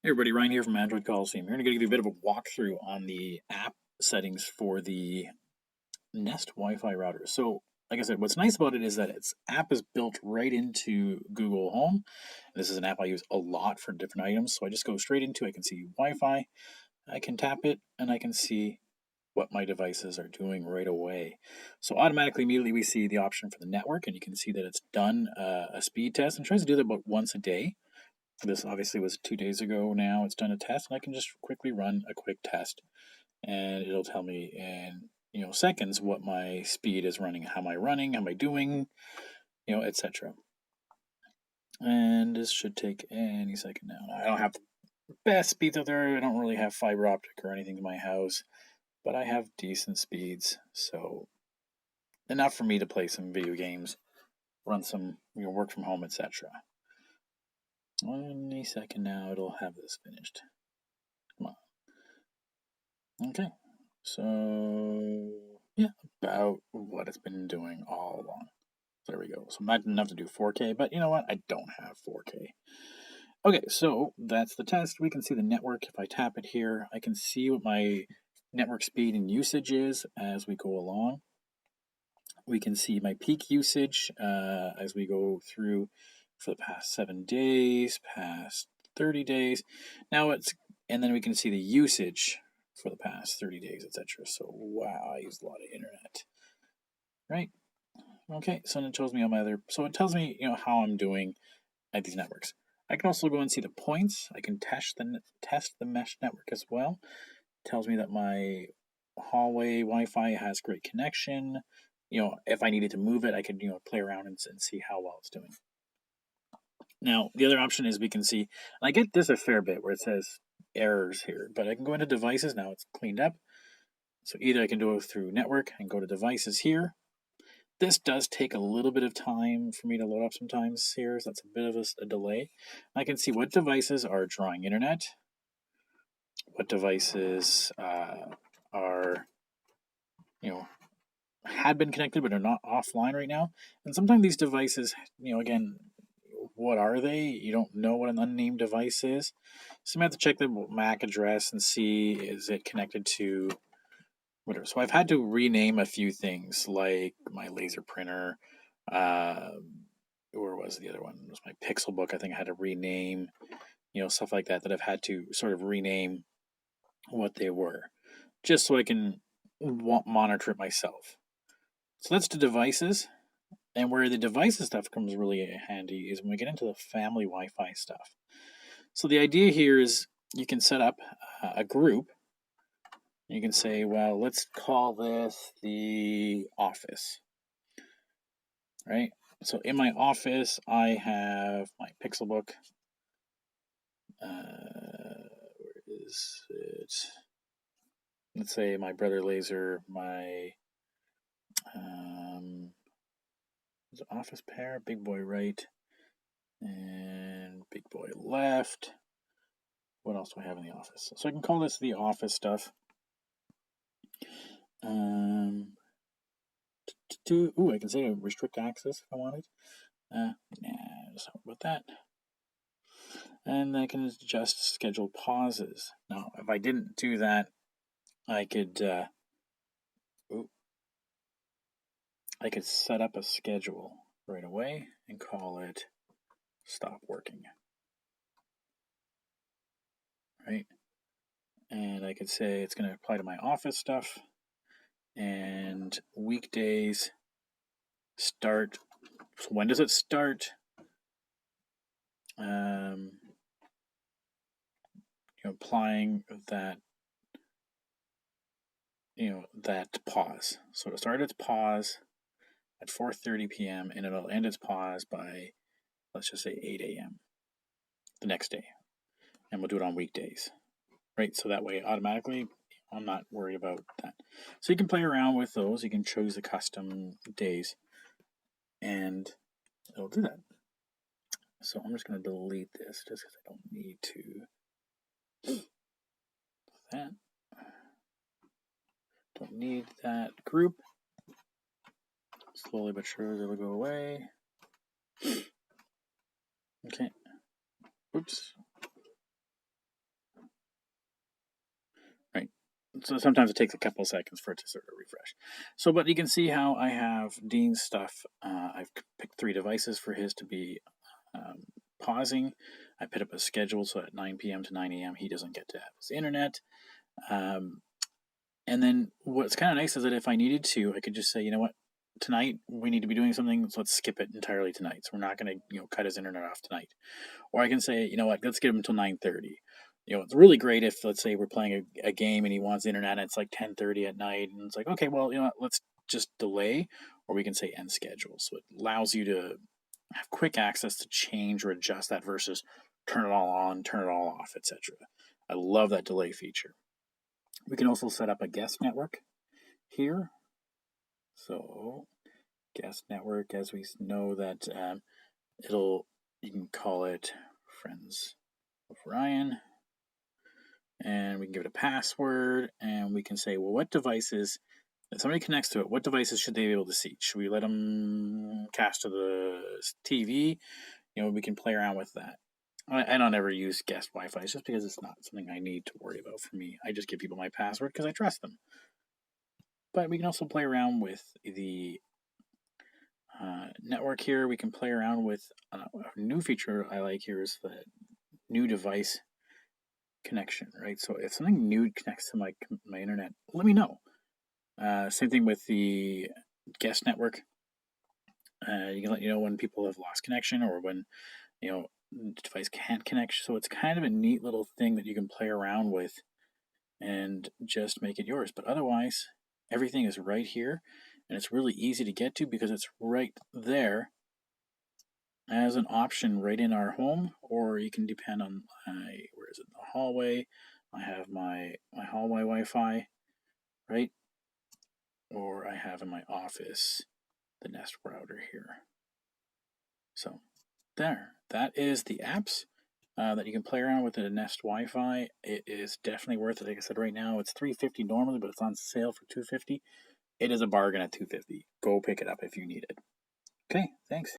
Hey everybody, Ryan here from Android Coliseum. Here to give you a bit of a walkthrough on the app settings for the Nest Wi-Fi router. So, like I said, what's nice about it is that its app is built right into Google Home. This is an app I use a lot for different items. So I just go straight into it. I can see Wi-Fi, I can tap it, and I can see what my devices are doing right away. So automatically, immediately we see the option for the network, and you can see that it's done a speed test and tries to do that about once a day. This obviously was 2 days ago now. It's done a test, and I can just quickly run a quick test, and it'll tell me in seconds what my speed is running, how am I running, how am I doing, etc. And this should take any second now. I don't have the best speeds out there. I don't really have fiber optic or anything in my house, but I have decent speeds, so enough for me to play some video games, run some work from home, etc. Any second now, it'll have this finished. Come on. Okay. So, yeah, about what it's been doing all along. There we go. So not enough to do 4K, but you know what? I don't have 4K. Okay, so that's the test. We can see the network. If I tap it here, I can see what my network speed and usage is as we go along. We can see my peak usage as we go through for the past 7 days, past 30 days. And then we can see the usage for the past 30 days, etc. So, wow, I used a lot of internet, right? Okay, so it tells me so it tells me, how I'm doing at these networks. I can also go and see the points. I can test the mesh network as well. It tells me that my hallway Wi-Fi has great connection. If I needed to move it, I could, play around and see how well it's doing. Now, the other option is we can see, and I get this a fair bit where it says errors here, but I can go into devices. Now it's cleaned up. So either I can do it through network and go to devices here. This does take a little bit of time for me to load up sometimes here, so that's a bit of a delay. I can see what devices are drawing internet, what devices are, had been connected but are not offline right now. And sometimes these devices, again, what are they? You don't know what an unnamed device is. So you have to check the MAC address and see, is it connected to whatever. So I've had to rename a few things like my laser printer. Or was the other one? It was my Pixel book. I think I had to rename, stuff like that I've had to sort of rename what they were, just so I can monitor it myself. So that's the devices. And where the devices stuff comes really handy is when we get into the family Wi-Fi stuff. So the idea here is you can set up a group. You can say, well, let's call this the office, right? So in my office, I have my Pixel book. Where is it? Let's say my Brother Laser, my office pair, big boy right, and big boy left. What else do I have in the office? So I can call this the office stuff. I can say restrict access if I wanted. Just talk about that. And I can adjust scheduled pauses. Now, if I didn't do that, I could set up a schedule right away and call it stop working. Right? And I could say it's going to apply to my office stuff, and weekdays start. So when does it start? Applying that, that pause. So it'll start its pause at 4:30 p.m. and it'll end its pause by, let's just say, 8 a.m. the next day, and we'll do it on weekdays, right? So that way, automatically, I'm not worried about that. So you can play around with those. You can choose the custom days, and it'll do that. So I'm just going to delete this just because I don't need to. That. Don't need that group. Slowly but surely it'll go away. Okay. Oops. So sometimes it takes a couple seconds for it to sort of refresh. So, but you can see how I have Dean's stuff. I've picked 3 devices for his to be pausing. I put up a schedule so at 9 p.m. to 9 a.m. he doesn't get to have his internet. And then what's kind of nice is that if I needed to, I could just say, you know what, tonight we need to be doing something, so let's skip it entirely tonight. So we're not going to, cut his internet off tonight. Or I can say, you know what, let's get him until 9:30. It's really great if, let's say, we're playing a game and he wants internet and it's like 10:30 at night, and it's like, okay, well, let's just delay, or we can say end schedule. So it allows you to have quick access to change or adjust that versus turn it all on, turn it all off, etc. I love that delay feature. We can also set up a guest network here. So guest network, as we know that you can call it Friends of Ryan, and we can give it a password, and we can say, well, what devices, if somebody connects to it, what devices should they be able to see? Should we let them cast to the TV? We can play around with that. I don't ever use guest Wi-Fi just because it's not something I need to worry about for me. I just give people my password because I trust them. But we can also play around with the network here. We can play around with a new feature I like here is the new device connection, right? So if something new connects to my internet, let me know. Same thing with the guest network. You can let you know when people have lost connection or when the device can't connect. So it's kind of a neat little thing that you can play around with and just make it yours. But otherwise, everything is right here, and it's really easy to get to because it's right there as an option right in our home. Or you can depend on where is it, the hallway. I have my hallway Wi-Fi, right? Or I have in my office the Nest router here. So there, that is the apps that you can play around with the Nest Wi-Fi. It is definitely worth it. Like I said, right now it's $350 normally, but it's on sale for $250. It is a bargain at $250. Go pick it up if you need it. Okay, thanks.